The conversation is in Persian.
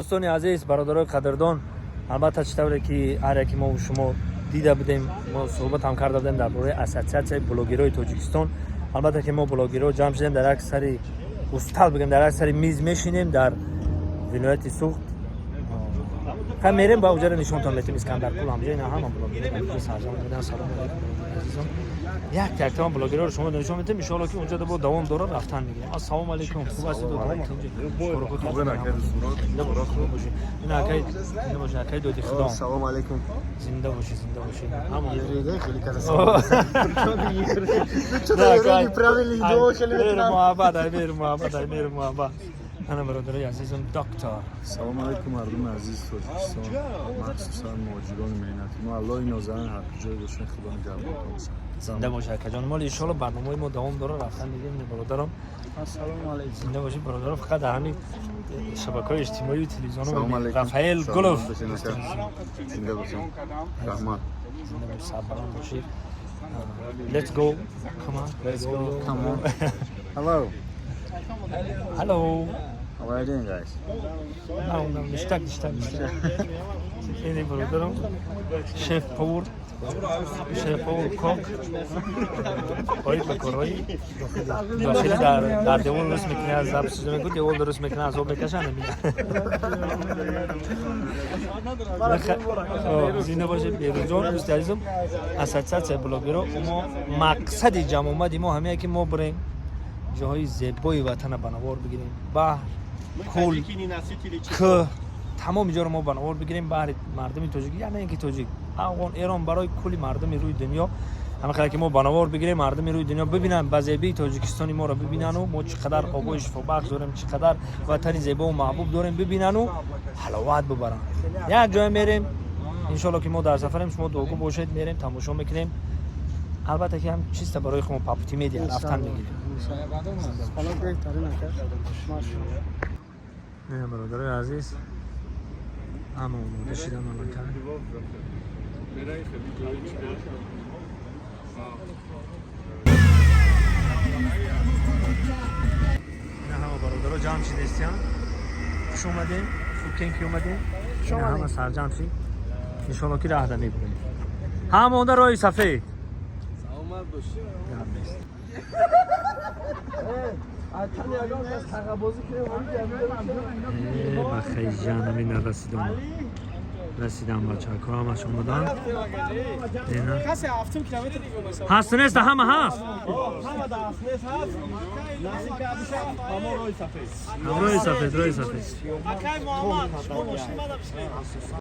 دوستان عزیز، برادران قدردان، البته چطوره که هر یکی ما و شما دیده بودیم، ما صحبت هم کرده بودیم درباره اساسیاسیون بلاگرای تاجیکستان. البته که ما بلاگرها جمع شدیم در یک سری استال بگیم، در یک سری میز میشینیم در ولایت سوخت. خب میریم با اونجا نشونتون میدیم. اسکندر پول همجا اینا هم بلاگرها سرجام بودن. سلام علیکم عزیزان. یک تمام بلاگرها رو شما نشون میدیم. ان شاء الله که اونجا با دوام داره رفتن میگیریم. السلام علیکم. خوب هستید؟ این اکید باشه، اکید دادی خدا. سلام علیکم. زنده باشی، زنده باشی. همون یه خیلی کارا. چطوری правильно йду, خیلی میر محبت. انا برادرای عزیزم دکتر. سلام علیکم مردم عزیز تاجیکستان، مخصوصا مهاجران مهنتی. ما الله نازنین هر جای باشین خدا نگهدار کنه. زنده باشه کجان. مال ان شاء الله برنامه ما دوام داره رفتن میگیم برادرام. سلام علیکم. زنده باشی برادرام. فقط همین شبکه‌های اجتماعی و تلویزیون رافائل گلوف. زنده باشین. رحمان. زنده باشی، صبران باشی. Let's go. Come on. Let's go. Come on. Hello. Hello. How are you doing, guys? No, niştak. Yeni برادرم. شف پور کاک. باید بکارایی. داخلی در دیوال درست میکنه از آب سوزه میکنه، دیوال درست میکنه از آب بکشن نمیاد. زنده باشه بیروزان. دوست عزیزم اساتید بلاگرها ما مقصد جمع اومدیم ما همه که ما بریم جاهای زیبای وطن بنوار بگیریم، بحر، کوه، که تمام جا رو ما بنوار بگیریم. بحر مردم تاجیک، یعنی اینکه تاجیک، افغان، ایران، برای کلی مردم روی دنیا همه خاطر که ما بنوار بگیریم، مردم روی دنیا ببینن بزیبی تاجیکستانی ما رو ببینن و ما چقدر آبای شفابخش داریم، چقدر وطن زیبا و محبوب داریم ببینن و حلاوت ببرن. یک جای میریم ان شاء الله که ما در سفریم، شما دوگو باشید، میریم تماشا میکنیم. البته که هم چیز برای شما پاپتی میدیم رفتن میگیریم. حالا بهترین نکرد. نه برادرای عزیز، اما اون رشیدم من کردم. نه همه برادرها جمع شده استیان. خوش اومدین، فوکین که اومدین. نه همه سرجم شید. انشالله که راه دمی بریم. همه اونده روی سفید. سلامت باشی. بخیر جانم این رسیدم بچه ها که همه شما دان کسی 7 کیلومتر دیگه مثلا هست نیست، همه هست همه در هست نیست هست نزدیک بشه همه روی سفید روی سفید اکی محمد شما ماشین بده بشه